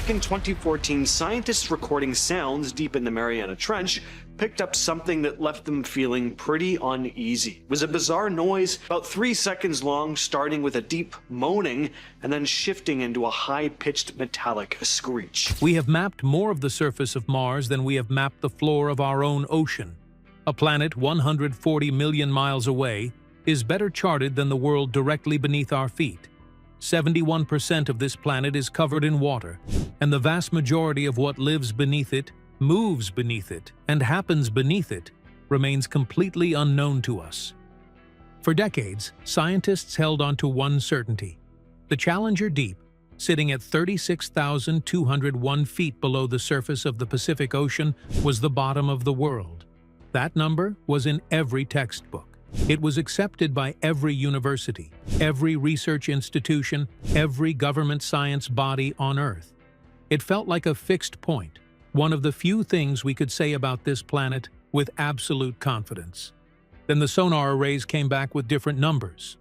Back in 2014, scientists recording sounds deep in the Mariana Trench picked up something that left them feeling pretty uneasy. It was a bizarre noise, about 3 seconds long, starting with a deep moaning and then shifting into a high-pitched metallic screech. We have mapped more of the surface of Mars than we have mapped the floor of our own ocean. A planet 140 million miles away is better charted than the world directly beneath our feet. 71% of this planet is covered in water, and the vast majority of what lives beneath it, moves beneath it, and happens beneath it remains completely unknown to us. For decades, scientists held on to one certainty. The Challenger Deep, sitting at 36,201 feet below the surface of the Pacific Ocean, was the bottom of the world. That number was in every textbook. It was accepted by every university, every research institution, every government science body on Earth. It felt like a fixed point, one of the few things we could say about this planet with absolute confidence. Then the sonar arrays came back with different numbers.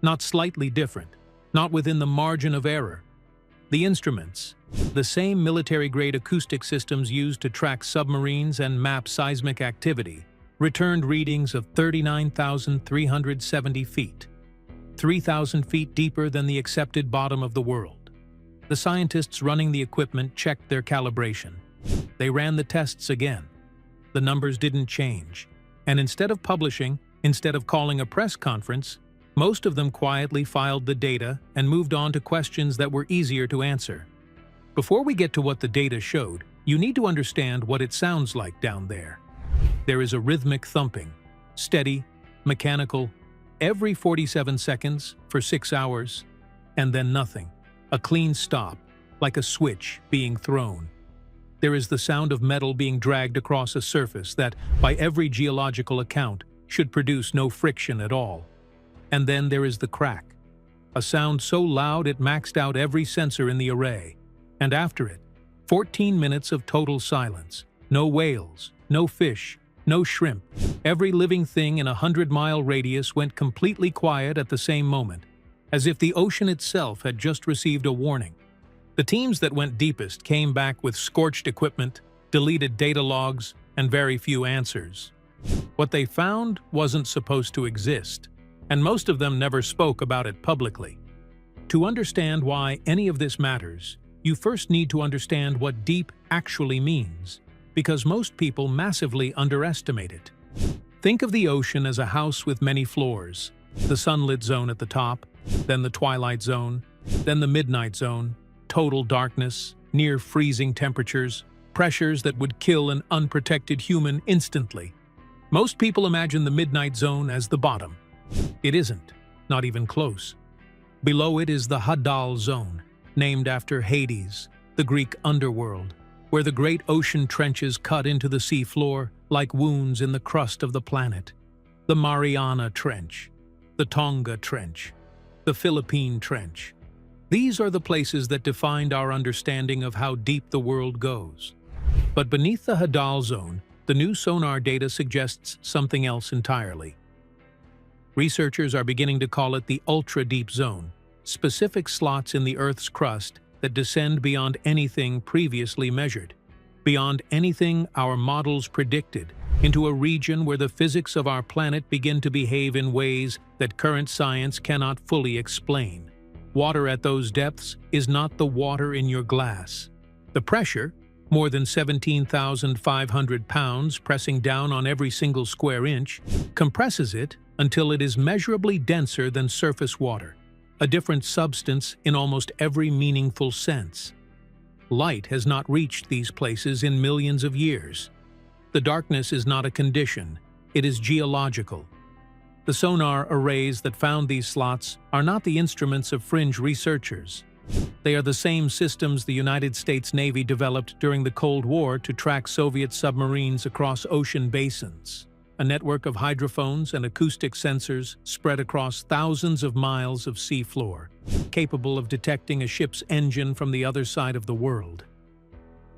Not slightly different, not within the margin of error. The instruments, the same military-grade acoustic systems used to track submarines and map seismic activity, returned readings of 39,370 feet, 3,000 feet deeper than the accepted bottom of the world. The scientists running the equipment checked their calibration. They ran the tests again. The numbers didn't change, and instead of publishing, instead of calling a press conference, most of them quietly filed the data and moved on to questions that were easier to answer. Before we get to what the data showed, you need to understand what it sounds like down there. There is a rhythmic thumping, steady, mechanical, every 47 seconds for 6 hours, and then nothing. A clean stop, like a switch being thrown. There is the sound of metal being dragged across a surface that, by every geological account, should produce no friction at all. And then there is the crack, a sound so loud it maxed out every sensor in the array. And after it, 14 minutes of total silence. No whales, no fish, no shrimp. Every living thing in a 100-mile radius went completely quiet at the same moment, as if the ocean itself had just received a warning. The teams that went deepest came back with scorched equipment, deleted data logs, and very few answers. What they found wasn't supposed to exist, and most of them never spoke about it publicly. To understand why any of this matters, you first need to understand what deep actually means, because most people massively underestimate it. Think of the ocean as a house with many floors, the sunlit zone at the top, then the twilight zone, then the midnight zone, total darkness, near freezing temperatures, pressures that would kill an unprotected human instantly. Most people imagine the midnight zone as the bottom. It isn't, not even close. Below it is the Hadal zone, named after Hades, the Greek underworld, where the great ocean trenches cut into the seafloor like wounds in the crust of the planet. The Mariana Trench, the Tonga Trench, the Philippine Trench. These are the places that defined our understanding of how deep the world goes. But beneath the Hadal zone, the new sonar data suggests something else entirely. Researchers are beginning to call it the ultra-deep zone, specific slots in the Earth's crust that descend beyond anything previously measured, beyond anything our models predicted, into a region where the physics of our planet begin to behave in ways that current science cannot fully explain. Water at those depths is not the water in your glass. The pressure, more than 17,500 pounds pressing down on every single square inch, compresses it until it is measurably denser than surface water, a different substance in almost every meaningful sense. Light has not reached these places in millions of years. The darkness is not a condition, it is geological. The sonar arrays that found these slots are not the instruments of fringe researchers. They are the same systems the United States Navy developed during the Cold War to track Soviet submarines across ocean basins. A network of hydrophones and acoustic sensors spread across thousands of miles of seafloor, capable of detecting a ship's engine from the other side of the world.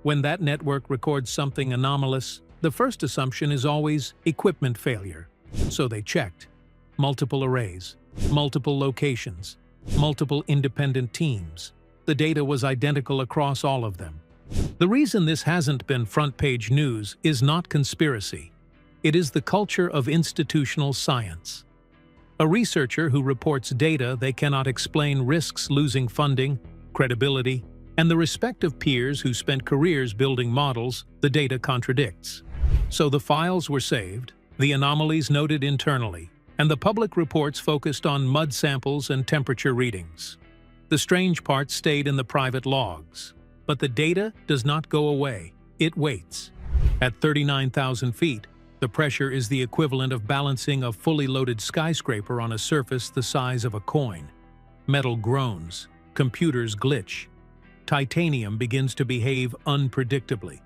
When that network records something anomalous, the first assumption is always equipment failure. So they checked. Multiple arrays, multiple locations, multiple independent teams. the data was identical across all of them. The reason this hasn't been front-page news is not conspiracy. It is the culture of institutional science. A researcher who reports data they cannot explain risks losing funding, credibility, and the respect of peers who spent careers building models the data contradicts. So the files were saved, the anomalies noted internally, and the public reports focused on mud samples and temperature readings. The strange part stayed in the private logs. But the data does not go away, it waits. At 39,000 feet, the pressure is the equivalent of balancing a fully loaded skyscraper on a surface the size of a coin. Metal groans, computers glitch. Titanium begins to behave unpredictably.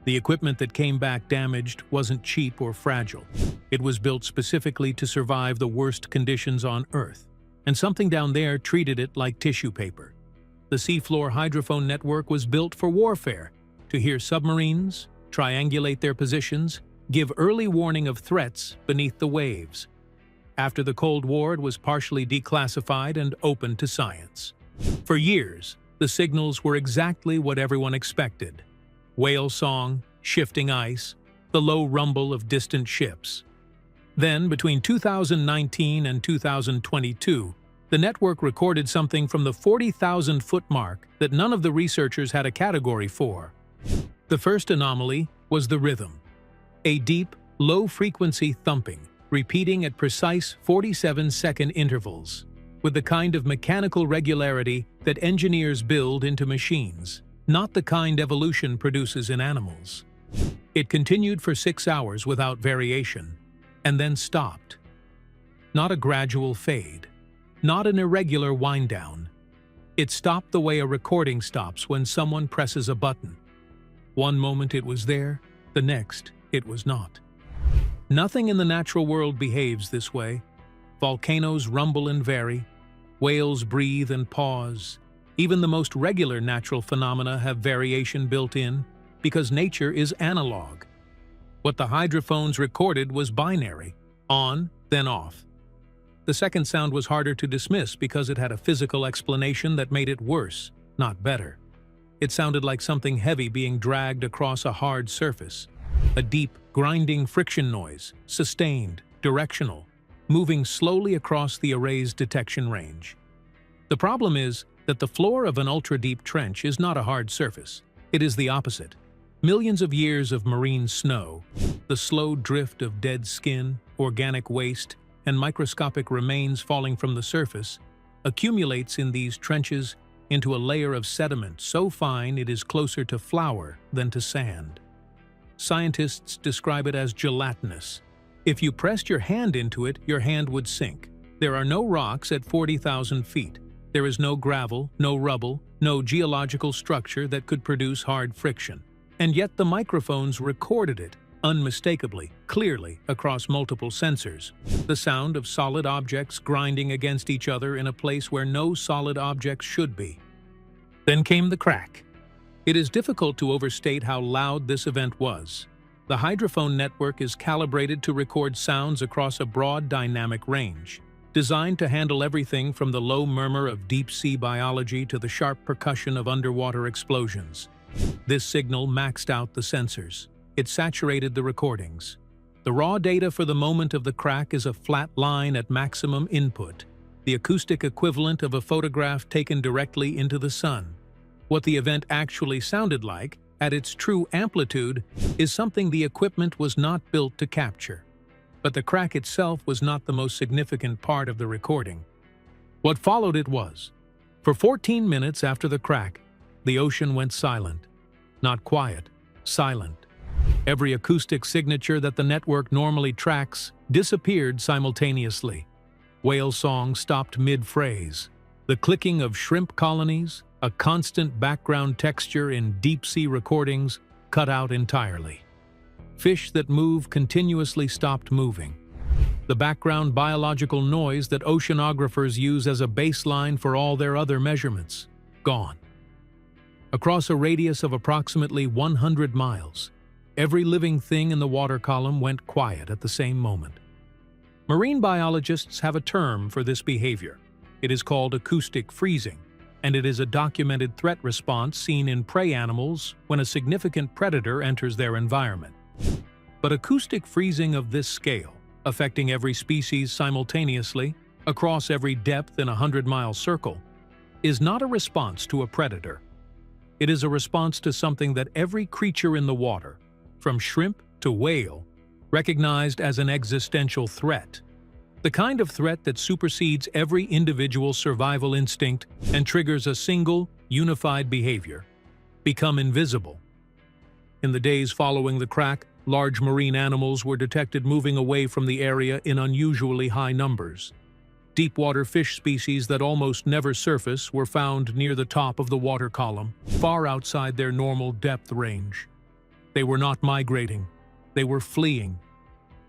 The equipment that came back damaged wasn't cheap or fragile. It was built specifically to survive the worst conditions on Earth, and something down there treated it like tissue paper. The seafloor hydrophone network was built for warfare, to hear submarines, triangulate their positions, give early warning of threats beneath the waves. After the Cold War, it was partially declassified and open to science. For years, the signals were exactly what everyone expected. Whale song, shifting ice, the low rumble of distant ships. Then, between 2019 and 2022, the network recorded something from the 40,000-foot mark that none of the researchers had a category for. The first anomaly was the rhythm. A deep, low-frequency thumping, repeating at precise 47-second intervals, with the kind of mechanical regularity that engineers build into machines, not the kind evolution produces in animals. It continued for 6 hours without variation, and then stopped. Not a gradual fade. Not an irregular wind-down. It stopped the way a recording stops when someone presses a button. One moment it was there, the next it was not. Nothing in the natural world behaves this way. Volcanoes rumble and vary. Whales breathe and pause. Even the most regular natural phenomena have variation built in, because nature is analog. What the hydrophones recorded was binary, on, then off. The second sound was harder to dismiss because it had a physical explanation that made it worse, not better. It sounded like something heavy being dragged across a hard surface. A deep, grinding friction noise, sustained, directional, moving slowly across the array's detection range. The problem is that the floor of an ultra-deep trench is not a hard surface. It is the opposite. Millions of years of marine snow, the slow drift of dead skin, organic waste, and microscopic remains falling from the surface, accumulates in these trenches into a layer of sediment so fine it is closer to flour than to sand. Scientists describe it as gelatinous. If you pressed your hand into it, your hand would sink. There are no rocks at 40,000 feet. There is no gravel, no rubble, no geological structure that could produce hard friction. And yet the microphones recorded it, unmistakably, clearly, across multiple sensors. The sound of solid objects grinding against each other in a place where no solid objects should be. Then came the crack. It is difficult to overstate how loud this event was. The hydrophone network is calibrated to record sounds across a broad dynamic range, designed to handle everything from the low murmur of deep-sea biology to the sharp percussion of underwater explosions. This signal maxed out the sensors. It saturated the recordings. The raw data for the moment of the crack is a flat line at maximum input, the acoustic equivalent of a photograph taken directly into the sun. What the event actually sounded like, at its true amplitude, is something the equipment was not built to capture. But the crack itself was not the most significant part of the recording. What followed it was. For 14 minutes after the crack, the ocean went silent. Not quiet, silent. Every acoustic signature that the network normally tracks disappeared simultaneously. Whale song stopped mid-phrase. The clicking of shrimp colonies, a constant background texture in deep-sea recordings, cut out entirely. Fish that move continuously stopped moving. The background biological noise that oceanographers use as a baseline for all their other measurements, gone. Across a radius of approximately 100 miles, every living thing in the water column went quiet at the same moment. Marine biologists have a term for this behavior. It is called acoustic freezing. and it is a documented threat response seen in prey animals when a significant predator enters their environment. But acoustic freezing of this scale, affecting every species simultaneously, across every depth in a 100-mile circle, is not a response to a predator. It is a response to something that every creature in the water, from shrimp to whale, recognized as an existential threat. The kind of threat that supersedes every individual survival instinct and triggers a single, unified behavior: become invisible. In the days following the crack, large marine animals were detected moving away from the area in unusually high numbers. Deepwater fish species that almost never surface were found near the top of the water column, far outside their normal depth range. They were not migrating, they were fleeing.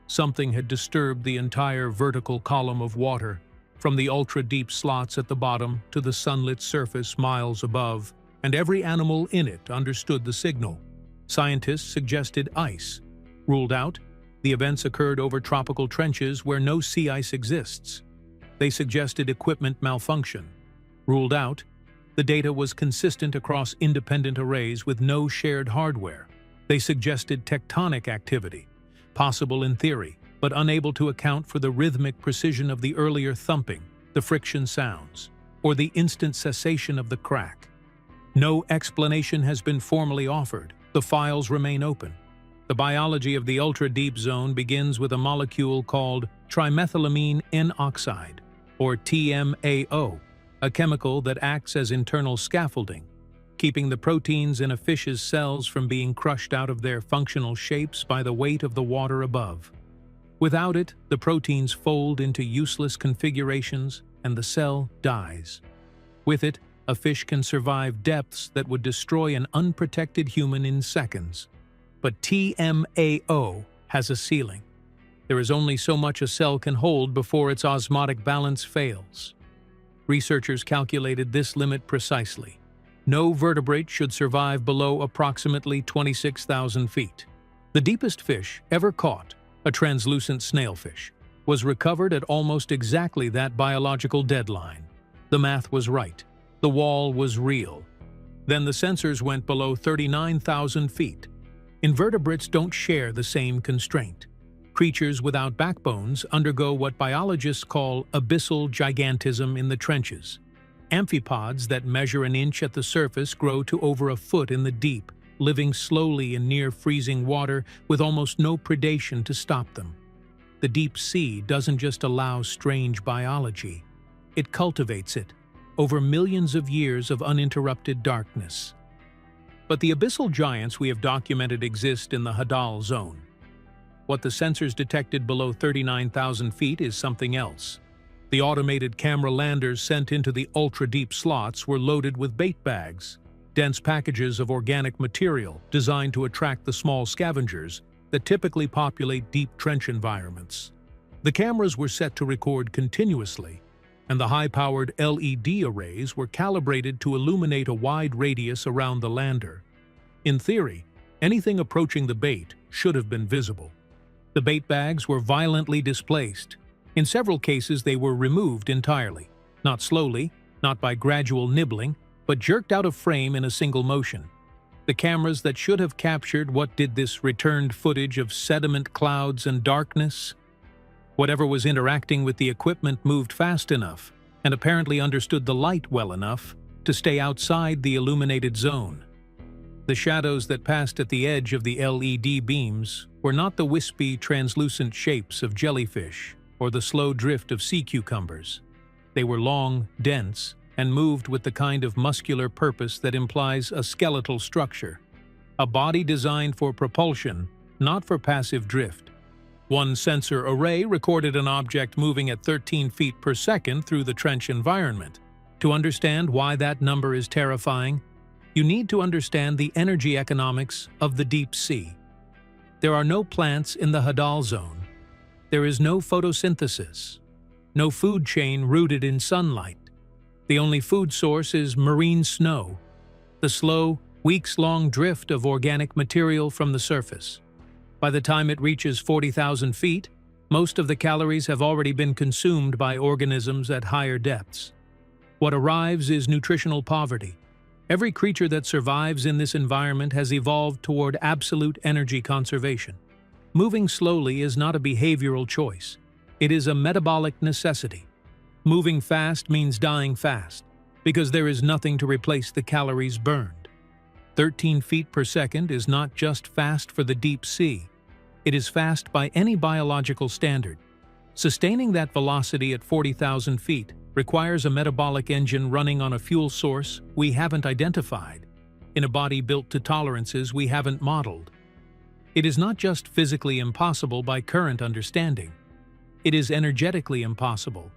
Something had disturbed the entire vertical column of water, from the ultra-deep slots at the bottom to the sunlit surface miles above, and every animal in it understood the signal. Scientists suggested ice. Ruled out, the events occurred over tropical trenches where no sea ice exists. They suggested equipment malfunction. Ruled out, the data was consistent across independent arrays with no shared hardware. They suggested tectonic activity, possible in theory, but unable to account for the rhythmic precision of the earlier thumping, the friction sounds, or the instant cessation of the crack. No explanation has been formally offered. The files remain open. The biology of the ultra-deep zone begins with a molecule called trimethylamine N-oxide, or TMAO, a chemical that acts as internal scaffolding, keeping the proteins in a fish's cells from being crushed out of their functional shapes by the weight of the water above. Without it, the proteins fold into useless configurations and the cell dies. With it, a fish can survive depths that would destroy an unprotected human in seconds. But TMAO has a ceiling. There is only so much a cell can hold before its osmotic balance fails. Researchers calculated this limit precisely. No vertebrate should survive below approximately 26,000 feet. The deepest fish ever caught, a translucent snailfish, was recovered at almost exactly that biological deadline. The math was right. The wall was real. Then the sensors went below 39,000 feet. Invertebrates don't share the same constraint. Creatures without backbones undergo what biologists call abyssal gigantism in the trenches. Amphipods that measure an inch at the surface grow to over a foot in the deep, living slowly in near-freezing water with almost no predation to stop them. The deep sea doesn't just allow strange biology. It cultivates it over millions of years of uninterrupted darkness. But the abyssal giants we have documented exist in the Hadal zone. What the sensors detected below 39,000 feet is something else. The automated camera landers sent into the ultra-deep slots were loaded with bait bags, dense packages of organic material designed to attract the small scavengers that typically populate deep trench environments. The cameras were set to record continuously, and the high-powered LED arrays were calibrated to illuminate a wide radius around the lander. In theory, anything approaching the bait should have been visible. The bait bags were violently displaced. In several cases, they were removed entirely, not slowly, not by gradual nibbling, but jerked out of frame in a single motion. The cameras that should have captured what did this returned footage of sediment clouds and darkness. Whatever was interacting with the equipment moved fast enough and apparently understood the light well enough to stay outside the illuminated zone. The shadows that passed at the edge of the LED beams were not the wispy, translucent shapes of jellyfish or the slow drift of sea cucumbers. They were long, dense, and moved with the kind of muscular purpose that implies a skeletal structure. A body designed for propulsion, not for passive drift. One sensor array recorded an object moving at 13 feet per second through the trench environment. To understand why that number is terrifying, you need to understand the energy economics of the deep sea. There are no plants in the Hadal zone. There is no photosynthesis, no food chain rooted in sunlight. The only food source is marine snow, the slow, weeks-long drift of organic material from the surface. By the time it reaches 40,000 feet, most of the calories have already been consumed by organisms at higher depths. What arrives is nutritional poverty. Every creature that survives in this environment has evolved toward absolute energy conservation. Moving slowly is not a behavioral choice. It is a metabolic necessity. Moving fast means dying fast, because there is nothing to replace the calories burned. 13 feet per second is not just fast for the deep sea. It is fast by any biological standard. Sustaining that velocity at 40,000 feet requires a metabolic engine running on a fuel source we haven't identified, in a body built to tolerances we haven't modeled. It is not just physically impossible by current understanding. It is energetically impossible.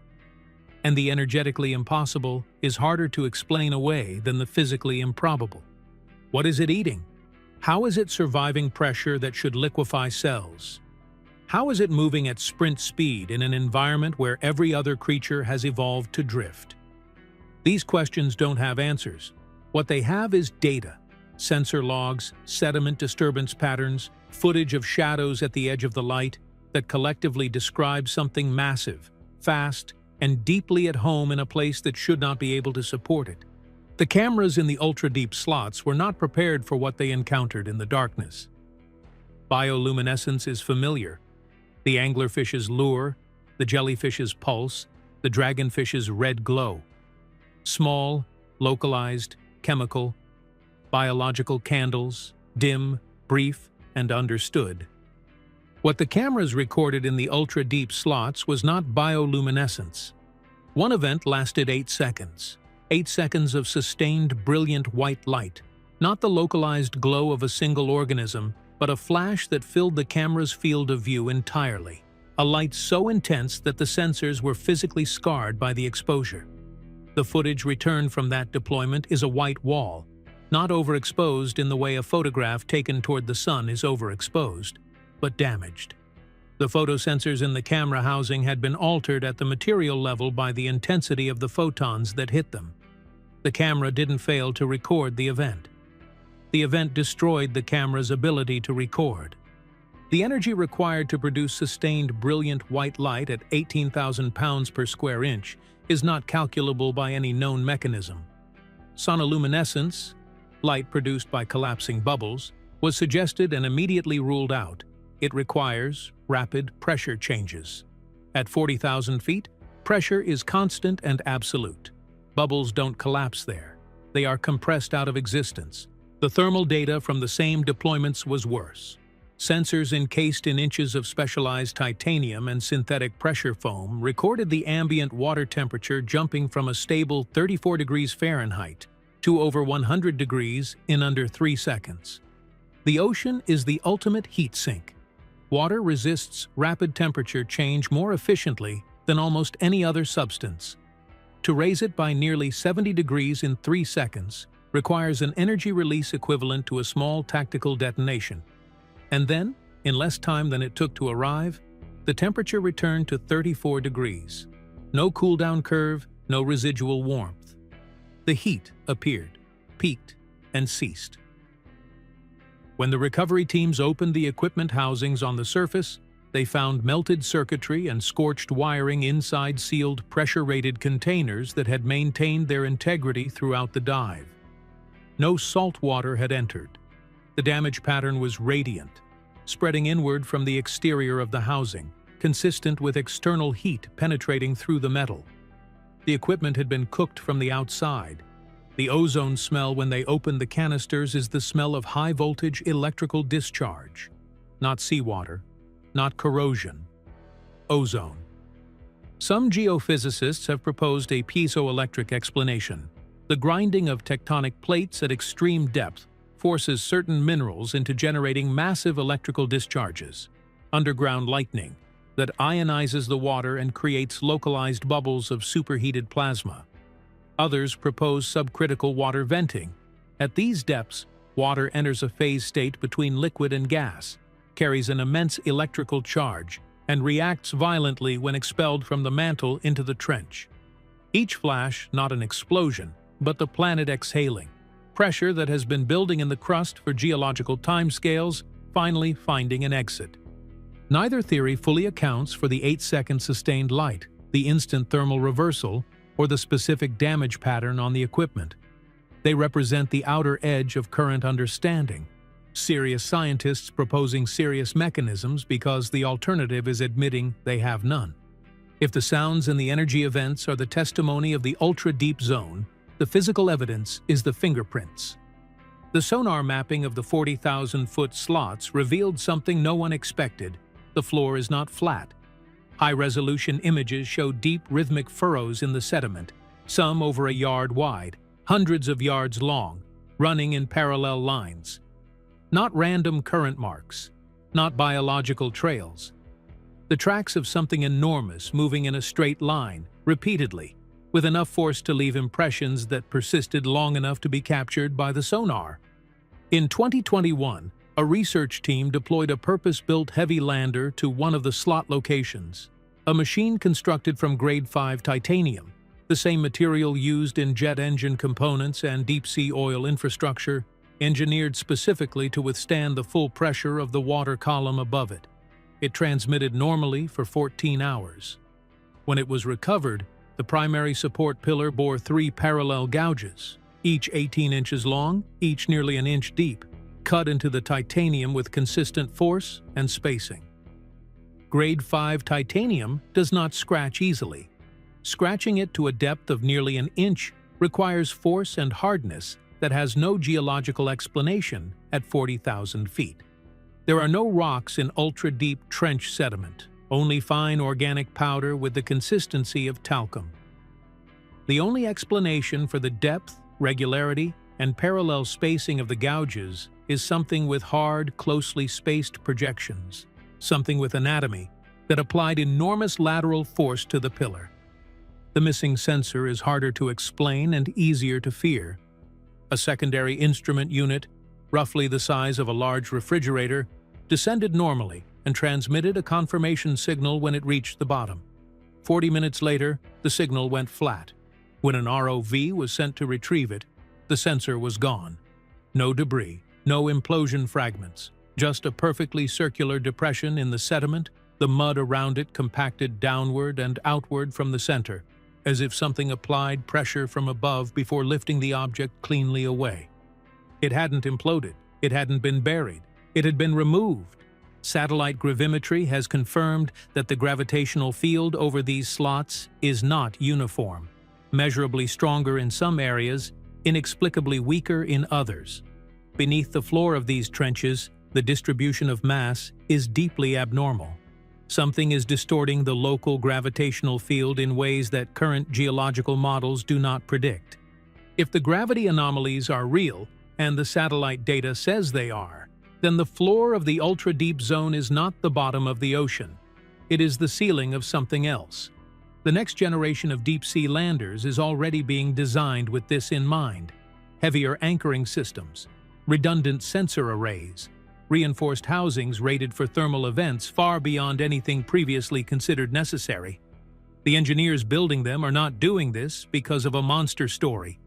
And the energetically impossible is harder to explain away than the physically improbable. What is it eating? How is it surviving pressure that should liquefy cells? How is it moving at sprint speed in an environment where every other creature has evolved to drift? These questions don't have answers. What they have is data, sensor logs, sediment disturbance patterns, footage of shadows at the edge of the light that collectively describe something massive, fast, and deeply at home in a place that should not be able to support it. The cameras in the ultra-deep slots were not prepared for what they encountered in the darkness. Bioluminescence is familiar. The anglerfish's lure, the jellyfish's pulse, the dragonfish's red glow. Small, localized, chemical, biological candles, dim, brief, and understood. What the cameras recorded in the ultra-deep slots was not bioluminescence. One event lasted 8 seconds. 8 seconds of sustained, brilliant white light. Not the localized glow of a single organism, but a flash that filled the camera's field of view entirely. A light so intense that the sensors were physically scarred by the exposure. The footage returned from that deployment is a white wall, not overexposed in the way a photograph taken toward the sun is overexposed, but damaged. The photosensors in the camera housing had been altered at the material level by the intensity of the photons that hit them. The camera didn't fail to record the event. The event destroyed the camera's ability to record. The energy required to produce sustained brilliant white light at 18,000 pounds per square inch is not calculable by any known mechanism. Sonoluminescence, light produced by collapsing bubbles, was suggested and immediately ruled out. It requires rapid pressure changes. At 40,000 feet, pressure is constant and absolute. Bubbles don't collapse there. They are compressed out of existence. The thermal data from the same deployments was worse. Sensors encased in inches of specialized titanium and synthetic pressure foam recorded the ambient water temperature jumping from a stable 34 degrees Fahrenheit to over 100 degrees in under 3 seconds. The ocean is the ultimate heat sink. Water resists rapid temperature change more efficiently than almost any other substance. To raise it by nearly 70 degrees in 3 seconds requires an energy release equivalent to a small tactical detonation. And then, in less time than it took to arrive, the temperature returned to 34 degrees. No cool-down curve, no residual warmth. The heat appeared, peaked, and ceased. When the recovery teams opened the equipment housings on the surface, they found melted circuitry and scorched wiring inside sealed, pressure-rated containers that had maintained their integrity throughout the dive. No salt water had entered. The damage pattern was radiant, spreading inward from the exterior of the housing, consistent with external heat penetrating through the metal. The equipment had been cooked from the outside. The ozone smell when they opened the canisters is the smell of high-voltage electrical discharge. Not seawater, not corrosion. Ozone. Some geophysicists have proposed a piezoelectric explanation. The grinding of tectonic plates at extreme depth forces certain minerals into generating massive electrical discharges. Underground lightning that ionizes the water and creates localized bubbles of superheated plasma. Others propose subcritical water venting. At these depths, water enters a phase state between liquid and gas, carries an immense electrical charge, and reacts violently when expelled from the mantle into the trench. Each flash not an explosion, but the planet exhaling. Pressure that has been building in the crust for geological timescales, finally finding an exit. Neither theory fully accounts for the 8-second sustained light, the instant thermal reversal, or the specific damage pattern on the equipment. They represent the outer edge of current understanding. Serious scientists proposing serious mechanisms because the alternative is admitting they have none. If the sounds and the energy events are the testimony of the ultra-deep zone, the physical evidence is the fingerprints. The sonar mapping of the 40,000-foot slots revealed something no one expected. The floor is not flat. High-resolution images show deep rhythmic furrows in the sediment, some over a yard wide, hundreds of yards long, running in parallel lines. Not random current marks, not biological trails. The tracks of something enormous moving in a straight line, repeatedly, with enough force to leave impressions that persisted long enough to be captured by the sonar. In 2021, a research team deployed a purpose-built heavy lander to one of the slot locations, a machine constructed from grade 5 titanium, the same material used in jet engine components and deep-sea oil infrastructure, engineered specifically to withstand the full pressure of the water column above it. It transmitted normally for 14 hours. When it was recovered, the primary support pillar bore 3 parallel gouges, each 18 inches long, each nearly an inch deep, cut into the titanium with consistent force and spacing. Grade 5 titanium does not scratch easily. Scratching it to a depth of nearly an inch requires force and hardness that has no geological explanation at 40,000 feet. There are no rocks in ultra-deep trench sediment, only fine organic powder with the consistency of talcum. The only explanation for the depth, regularity, and parallel spacing of the gouges is something with hard, closely spaced projections, something with anatomy that applied enormous lateral force to the pillar. The missing sensor is harder to explain and easier to fear. A secondary instrument unit, roughly the size of a large refrigerator, descended normally and transmitted a confirmation signal when it reached the bottom. 40 minutes later, the signal went flat. When an ROV was sent to retrieve it, the sensor was gone. No debris, no implosion fragments, just a perfectly circular depression in the sediment, the mud around it compacted downward and outward from the center, as if something applied pressure from above before lifting the object cleanly away. It hadn't imploded, it hadn't been buried, it had been removed. Satellite gravimetry has confirmed that the gravitational field over these slots is not uniform, measurably stronger in some areas, inexplicably weaker in others. Beneath the floor of these trenches, the distribution of mass is deeply abnormal. Something is distorting the local gravitational field in ways that current geological models do not predict. If the gravity anomalies are real, and the satellite data says they are, then the floor of the ultra-deep zone is not the bottom of the ocean. It is the ceiling of something else. The next generation of deep-sea landers is already being designed with this in mind. Heavier anchoring systems, redundant sensor arrays, reinforced housings rated for thermal events far beyond anything previously considered necessary. The engineers building them are not doing this because of a monster story.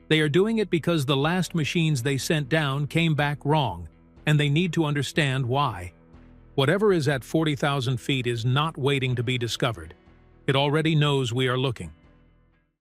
They are doing it because the last machines they sent down came back wrong, and they need to understand why. Whatever is at 40,000 feet is not waiting to be discovered. It already knows we are looking.